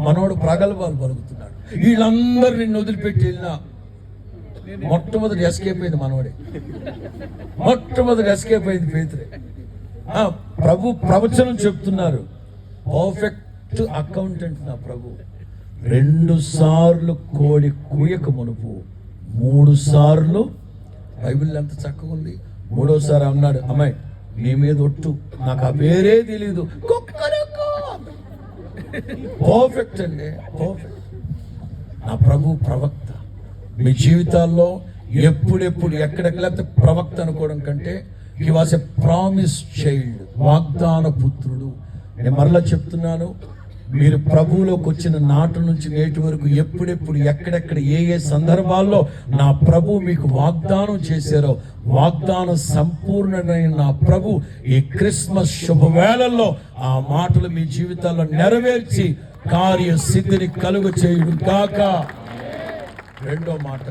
మనోడు ప్రగల్భాలు పలుకుతున్నాడు. వీళ్ళందరూ నిన్ను వదిలిపెట్టి వెళ్ళినా మొట్టమొదటి ఎస్కేప్ అయింది మనోడే. మొట్టమొదటి ఎస్కేప్ అయింది పేతురే. ప్రభు ప్రవచనం చెప్తున్నారు, పర్ఫెక్ట్ అకౌంటెంట్ నా ప్రభు. 2 సార్లు కోడి కూయక మునుపు 3 సార్లు, బైబిల్ ఎంత చక్కగా ఉంది. 3వసారి అన్నాడు, అమ్మాయి నీ మీద ఒట్టు, నాకు ఆ పేరే తెలీదు. పర్ఫెక్ట్ అండి, పర్ఫెక్ట్. నా ప్రభు ప్రవక్త. మీ జీవితాల్లో ఎప్పుడెప్పుడు ఎక్కడెక్కడ, లేకపోతే ప్రవక్త అనుకోవడం కంటే he was a promise child, వాగ్దాన పుత్రుడు. నేను మరలా చెప్తున్నాను, మీరు ప్రభువులోకి వచ్చిన నాటి నుంచి నేటి వరకు ఎప్పుడెప్పుడు ఎక్కడెక్కడ ఏ సందర్భాల్లో నా ప్రభు మీకు వాగ్దానం చేశారో, వాగ్దానం సంపూర్ణమైన నా ప్రభు ఈ క్రిస్మస్ శుభవేళల్లో ఆ మాటలు మీ జీవితాల్లో నెరవేర్చి కార్య సిద్ధిని కలుగ చేయును గాక. రెండో మాట,